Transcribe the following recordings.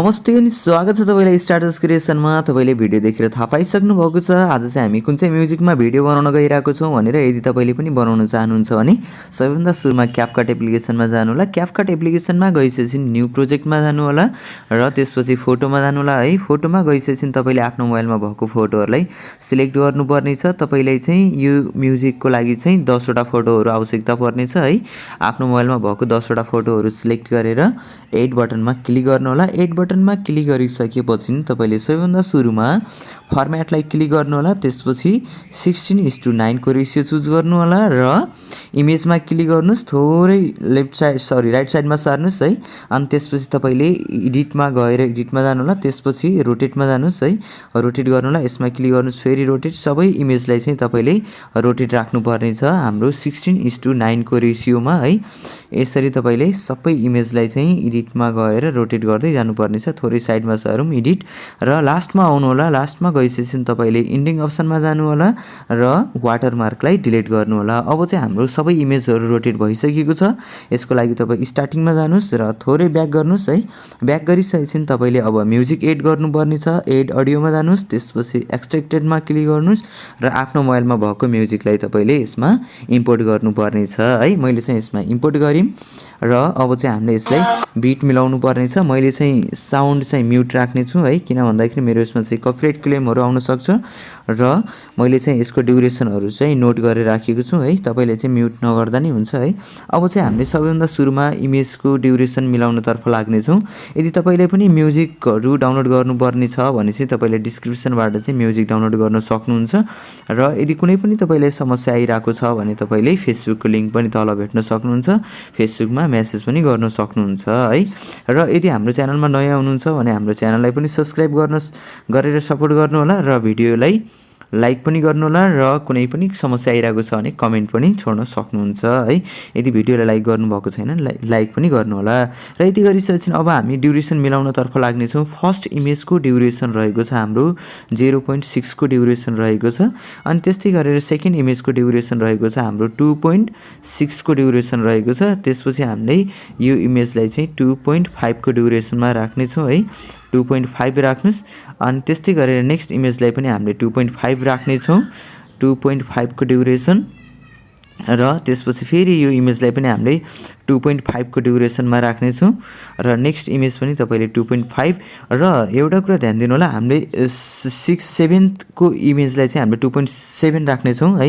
नमस्ते अनि स्वागत छ तपाईलाई स्टार्टस क्रिएसनमा। तपाईले भिडियो देखेर थाहा पाइसक्नु भएको छ आज चाहिँ हामी कुन चाहिँ म्युजिकमा भिडियो बनाउन गइरहेको छौं भनेर। यदि तपाईले पनि बनाउन चाहनुहुन्छ भने सबैभन्दा सुरुमा क्यापकट एप्लिकेसनमा जानु होला। क्यापकट एप्लिकेसनमा गइसकेपछि न्यू प्रोजेक्टमा जानु होला र त्यसपछि फोटोमा जानु होला है। फोटोमा गइसकेपछि तपाईले आफ्नो मोबाइलमा भएको फोटोहरुलाई सिलेक्ट गर्नुपर्ने छ। तपाईले चाहिँ यो म्युजिकको लागि चाहिँ 10 वटा फोटोहरु आवश्यकता पर्नेछ है। आफ्नो मोबाइलमा भएको 10 वटा फोटोहरु सिलेक्ट गरेर एड बटनमा क्लिक गर्नु होला। एड बटनमा क्लिक गरिसकेपछि तपाईले सबैभन्दा सुरुमा फर्म्याटलाई क्लिक गर्नु होला। त्यसपछि 16:9 को रेशियो चुज गर्नु होला र इमेजमा क्लिक गर्नुस्। थोरै राइट साइडमा सार्नुस् है। अनि त्यसपछि तपाईले एडिटमा गएर एडिटमा जानु होला। त्यसपछि रोटेटमा जानुस् है। रोटेट गर्नु होला। यसमा क्लिक गर्नुस्। फेरि रोटेट। सबै इमेजलाई चाहिँ तपाईले रोटेट राख्नु पर्ने छ हाम्रो 16:9 को रेशियोमा है। यसरी तपाईले सबै इमेजलाई चाहिँ एडिटमा गएर रोटेट गर्दै जानु पर्ने छ। थोरै साइडमा सारौँ एडिट र लास्टमा आउनु होला। लास्टमा गइसकेपछि तपाईले इन्डिङ अप्सनमा जानु होला र वाटरमार्कलाई डिलिट गर्नु होला। अब चाहिँ हाम्रो सबै इमेजहरु रोटेट भइसकेको छ। यसको लागि तपाई स्टार्टिङमा जानुस् र थोरै ब्याक गर्नुस् है। ब्याक गरिसकेपछि तपाईले अब म्युजिक एड गर्नुपर्ने छ। एड अडियोमा जानुस्। त्यसपछि एक्सट्र्याक्टेडमा क्लिक गर्नुस् र आफ्नो मोबाइलमा भएको म्युजिकलाई तपाईले यसमा इम्पोर्ट गर्नुपर्ने छ है। मैले चाहिँ यसमा इम्पोर्ट गरिम र अब चाहिँ हामीले यसलाई बिट मिलाउनु पर्ने छ। मैले चाहिँ साउन्ड चाहिँ म्युट राख्ने छु है। किन भन्दाखेरि मेरो यसमा चाहिँ कपिराइट क्लेमहरु आउन सक्छ र मैले चाहिँ यसको ड्युरेसनहरु चाहिँ नोट गरेर राखेको छु है। तपाईले चाहिँ म्युट नगर्दा नि हुन्छ है। अब चाहिँ हामीले सबैभन्दा सुरुमा इमेजको ड्युरेसन मिलाउन तर्फ लाग्ने छौं। यदि तपाईले पनि म्युजिकहरु डाउनलोड गर्नुपर्ने छ भने चाहिँ तपाईले डिस्क्रिप्सनबाट चाहिँ म्युजिक डाउनलोड गर्न सक्नुहुन्छ र यदि कुनै पनि तपाईलाई समस्या आइराको छ भने तपाईले फेसबुकको लिंक पनि तल भेट्न सक्नुहुन्छ। फेसबुकमा मेसेज पनि गर्न सक्नुहुन्छ है। र यदि हाम्रो च्यानलमा नयाँ हुनुहुन्छ भने हाम्रो च्यानललाई पनि सब्स्क्राइब गरेर सपोर्ट गर्नु होला र भिडियोलाई लाइक पनि गर्नु होला र कुनै पनि समस्या आइराको छ भने कमेन्ट पनि छोड्न सक्नुहुन्छ है। यदि भिडियोलाई लाइक गर्नु भएको छैन लाइक पनि गर्नु होला। र यति गरिसकेपछि अब हामी ड्युरेसन मिलाउन तर्फ लाग्ने छौं। फर्स्ट इमेजको ड्युरेसन रहेको छ हाम्रो 0.6 को ड्युरेसन रहेको छ। अनि त्यस्तै गरेर सेकेन्ड इमेजको ड्युरेसन रहेको छ हाम्रो 2.6 को ड्युरेसन रहेको छ। त्यसपछि हामीले यो इमेजलाई चाहिँ 2.5 को ड्युरेसनमा राख्ने छौं है। 2.5 राख्नुस्। अनि त्यस्तै गरेर नेक्स्ट इमेजलाई पनि हामीले 2.5 राख्ने छौं। 2.5 को ड्युरेसन र त्यसपछि फेरि यो इमेजलाई पनि हामीले 2.5 को ड्युरेसनमा राख्ने छौं र नेक्स्ट इमेज पनि तपाईले 2.5 र एउटा कुरा ध्यान दिनु होला। हामीले 7th को इमेजलाई चाहिँ हामीले 2.7 राख्ने छौं है।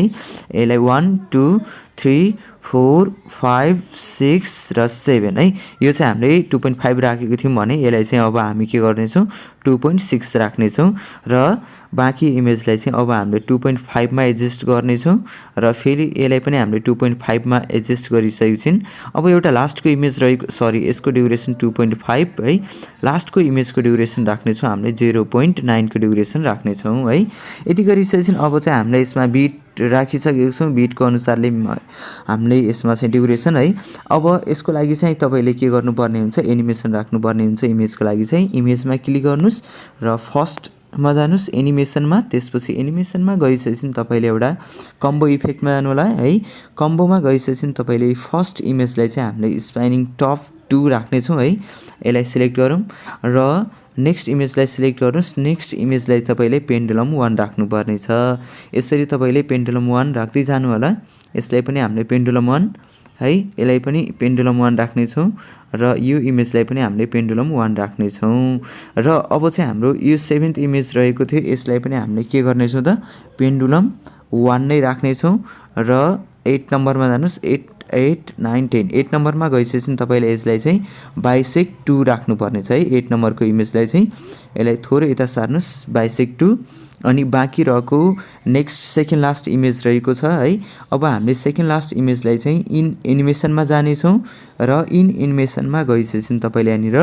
यसलाई 1 2 3 4 5 6 र 7 है। यो चाहिँ हामीले 2.5 राखेको थियौं भने यसलाई चाहिँ अब हामी के गर्ने छौं 2.6 राख्ने छौं र बाँकी इमेजलाई चाहिँ अब हामीले 2.5 मा एडजस्ट गर्ने छौं र फेरि यसलाई पनि हामीले 2.5 मा एडजस्ट गरिसकेपछि अब एउटा लास्टको इमेज रहेको यसको ड्युरेसन 2.5 है। लास्टको इमेजको ड्युरेसन राख्ने छौं हामीले 0.9 को ड्युरेसन राख्ने छौं है। यति गरिसकेपछि अब चाहिँ हामीले यसमा बिट राखिसकेको छौं। बिटको अनुसारले हामीले यसमा चाहिँ ड्युरेसन है। अब यसको लागि चाहिँ तपाईले के गर्नुपर्ने हुन्छ एनिमेसन राख्नुपर्ने हुन्छ। इमेजको लागि चाहिँ इमेजमा क्लिक गर्नुस् र फर्स्ट मा जानुस् एनिमेसनमा। त्यसपछि एनिमेसनमा गइसकेपछि तपाईले एउटा कम्बो इफेक्टमा जानु होला है। कम्बोमा गइसकेपछि तपाईले फर्स्ट इमेजलाई चाहिँ हामीले स्पाइनिङ टप 2 राख्ने छौं है। यसलाई सिलेक्ट गरौँ र नेक्स्ट इमेजलाई सिलेक्ट गर्नुस्। नेक्स्ट इमेजलाई तपाईले पेन्डुलम 1 राख्नु पर्ने छ। यसरी तपाईले पेन्डुलम 1 राख्दै जानु होला। यसलाई पनि हामीले पेन्डुलम 1 है। यसलाई पनि पेन्डुलम 1 राख्ने छौं र यो इमेजलाई पनि हामीले पेन्डुलम 1 राख्ने छौं र अब चाहिँ हाम्रो यो 7th इमेज रहेको थियो। यसलाई पनि हामीले के गर्ने छौं त पेन्डुलम 1 नै राख्ने छौं र 8 नम्बरमा जानुस्। 8 9 10 8 नम्बरमा गइसकेपछि तपाईले यसलाई चाहिँ बाइसेक्ट 2 राख्नु पर्ने छ है। 8 नम्बरको इमेजलाई चाहिँ यसलाई थोरै यता सार्नुस् बाइसेक्ट 2। अनि बाँकी रहेको नेक्स्ट सेकेन्ड लास्ट इमेज रहेको छ है। अब हामीले सेकेन्ड लास्ट इमेजलाई चाहिँ इन एनिमेसनमा जाने छौं र इन एनिमेसनमा गइसकेपछि तपाईले यहाँनिर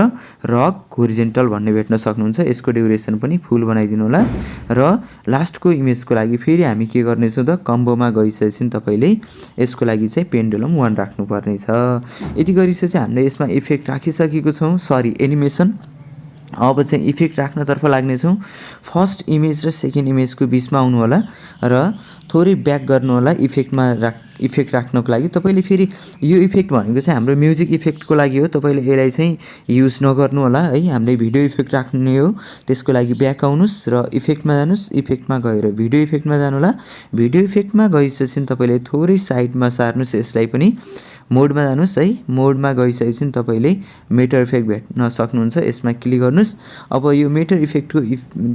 रक होरिजेन्टल भन्ने भेट्न सक्नुहुन्छ। यसको ड्युरेसन पनि फुल बनाइदिनु होला र लास्टको इमेजको लागि फेरि हामी के गर्ने छौं त कम्बोमा गइसकेपछि तपाईले यसको लागि चाहिँ पेन्डुलम 1 राख्नु पर्ने छ। यति गरिसकेपछि हामीले यसमा इफेक्ट राखिसकेको छौं एनिमेसन। अब चाहिँ इफेक्ट राख्न तर्फ लाग्ने छौं। फर्स्ट इमेज र सेकेन्ड इमेजको बीचमा आउनु होला र थोरै ब्याक गर्नु होला। इफेक्टमा इफेक्ट राख्नको लागि तपाईले फेरि यो इफेक्ट भनेको चाहिँ हाम्रो म्युजिक इफेक्टको लागि हो। तपाईले यसलाई चाहिँ युज नगर्नु होला है। हामीले भिडियो इफेक्ट राख्ने हो। त्यसको लागि ब्याक आउनुस् र इफेक्टमा जानुस्। इफेक्टमा गएर भिडियो इफेक्टमा जानु होला। भिडियो इफेक्टमा गइसकेपछि तपाईले थोरै साइडमा सार्नुस्। यसलाई पनि मोडमा जानुस् है। मोडमा गइसकेपछि तपाईले मेटर इफेक्ट भेट्न सक्नुहुन्छ। यसमा क्लिक गर्नुस्। अब यो मेटर इफेक्टको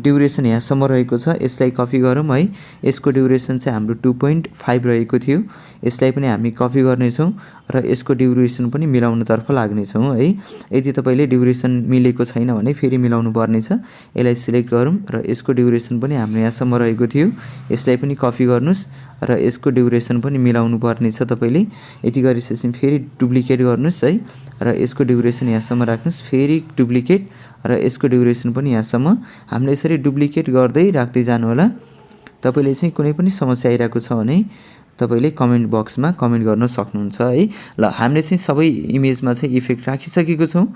ड्युरेसन यहाँसम्म रहेको छ। यसलाई कपी गरौँ है। यसको ड्युरेसन चाहिँ हाम्रो 2.5 रहेको थियो। यसलाई पनि हामी कपी गर्नेछौँ र यसको ड्युरेसन पनि मिलाउनतर्फ लाग्नेछौँ है। यदि तपाईले ड्युरेसन मिलेको छैन भने फेरि मिलाउनु पर्नेछ। यसलाई सिलेक्ट गरौँ र यसको ड्युरेसन पनि हाम्रो यहाँसम्म रहेको थियो। यसलाई पनि कपी गर्नुस् र यसको ड्युरेसन पनि मिलाउनु पर्नेछ तपाईले। यति गरिसकेपछि फेरि डुप्लिकेट गर्नुस् है र यसको ड्युरेसन यहाँसम्म राख्नुस्। फेरि डुप्लिकेट र यसको ड्युरेसन पनि यहाँसम्म। हामीले यसरी डुप्लिकेट गर्दै राख्दै जानु होला। तपाईले चाहिँ कुनै पनि समस्या आइरहेको छ भने तपाईले कमेन्ट बक्समा कमेन्ट गर्न सक्नुहुन्छ है। ल हामीले चाहिँ सबै इमेजमा चाहिँ इफेक्ट राखिसकेको छौँ।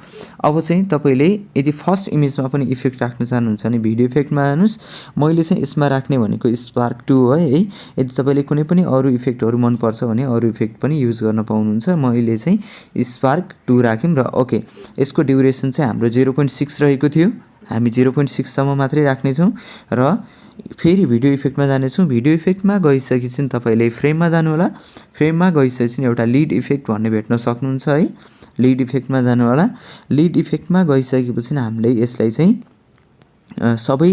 अब चाहिँ तपाईले यदि फर्स्ट इमेजमा पनि इफेक्ट राख्न चाहनुहुन्छ भने भिडियो इफेक्टमा जानुस्। मैले चाहिँ यसमा राख्ने भनेको स्पार्क 2 हो है। यदि तपाईले कुनै पनि अरू इफेक्टहरू मन पर्छ भने अरू इफेक्ट पनि युज गर्न पाउनुहुन्छ। मैले चाहिँ स्पार्क 2 राख्यौँ र ओके। यसको ड्युरेसन चाहिँ हाम्रो 0.6 रहेको थियो। हामी 0.6 सम्म मात्रै राख्नेछौँ र फेरि भिडियो इफेक्टमा जानेछौँ। भिडियो इफेक्टमा गइसकेपछि तपाईले फ्रेममा जानु होला। फ्रेममा गइसकेपछि एउटा लिड इफेक्ट भन्ने भेट्न सक्नुहुन्छ है। लिड इफेक्टमा जानु होला। लिड इफेक्टमा गइसकेपछि हामीले यसलाई चाहिँ सबै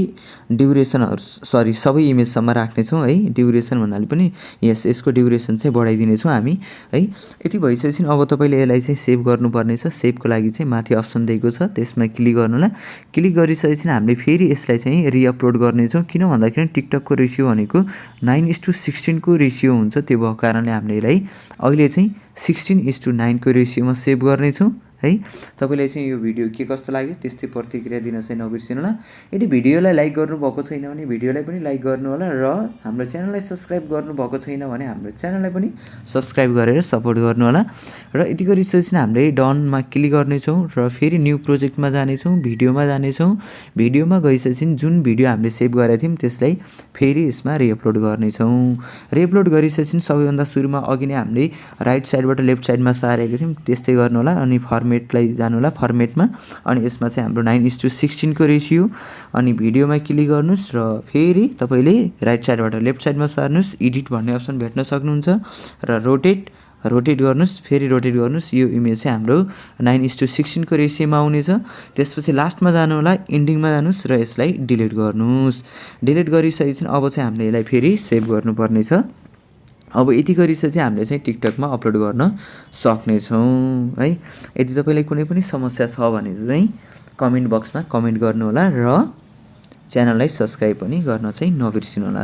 ड्युरेसनहरु सबै इमेजसम्म राख्नेछौँ है। ड्युरेसन भन्नाले पनि यसको ड्युरेसन चाहिँ बढाइदिनेछौँ हामी है। यति भइसकेपछि अब तपाईले यसलाई चाहिँ सेभ गर्नुपर्नेछ। सेभको लागि चाहिँ माथि अप्सन दिएको छ, त्यसमा क्लिक गर्नु होला। क्लिक गरिसकेपछि हामीले फेरि यसलाई चाहिँ रिअपलोड गर्नेछौँ। किन भन्दाखेरि टिकटकको रेसियो भनेको 9:16 को रेसियो हुन्छ। त्यो भएको कारणले हामीले यसलाई अहिले चाहिँ 16:9 को रेसियोमा सेभ गर्नेछौँ है। तपाईलाई चाहिँ यो भिडियो के कस्तो लाग्यो त्यस्तै प्रतिक्रिया दिन चाहिँ नबिर्सिनु होला। यदि भिडियोलाई लाइक गर्नुभएको छैन भने भिडियोलाई पनि लाइक गर्नु होला र हाम्रो च्यानललाई सब्स्क्राइब गर्नुभएको छैन भने हाम्रो च्यानललाई पनि सब्स्क्राइब गरेर सपोर्ट गर्नु होला। र यति गरिसकेपछि हामीले डनमा क्लिक गर्नेछौँ र फेरि न्यू प्रोजेक्टमा जानेछौँ। भिडियोमा जानेछौँ। भिडियोमा गइसकेपछि जुन भिडियो हामीले सेभ गरेका थियौँ त्यसलाई फेरि यसमा रिअपलोड गर्नेछौँ। रिअपलोड गरिसकेपछि सबैभन्दा सुरुमा अघि नै हामीले राइट साइडबाट लेफ्ट साइडमा सारेको थियौँ त्यस्तै गर्नु होला। अनि फर्मेटलाई जानु होला। फर्मेटमा अनि यसमा चाहिँ हाम्रो 9:16 को रेसियो अनि भिडियोमा क्लिक गर्नुस् र फेरि तपाईले राइट साइडबाट लेफ्ट साइडमा सार्नुस्। एडिट भन्ने अप्सन भेट्न सक्नुहुन्छ र रोटेट गर्नुस्। फेरि रोटेट गर्नुस्। यो इमेज चाहिँ हाम्रो 9:16 को रेसियोमा आउनेछ। त्यसपछि लास्टमा जानु होला। एन्डिङमा जानुस् र यसलाई डिलिट गर्नुस्। डिलिट गरिसकेपछि अब चाहिँ हामीले यसलाई फेरि सेभ गर्नुपर्नेछ। अब यति गरिसकेपछि हामीले चाहिँ टिकटकमा अपलोड गर्न सक्नेछौँ है। यदि तपाईलाई कुनै पनि समस्या छ भने चाहिँ कमेन्ट बक्समा कमेन्ट गर्नु होला र च्यानललाई सब्स्क्राइब पनि गर्न चाहिँ नबिर्सिनु होला।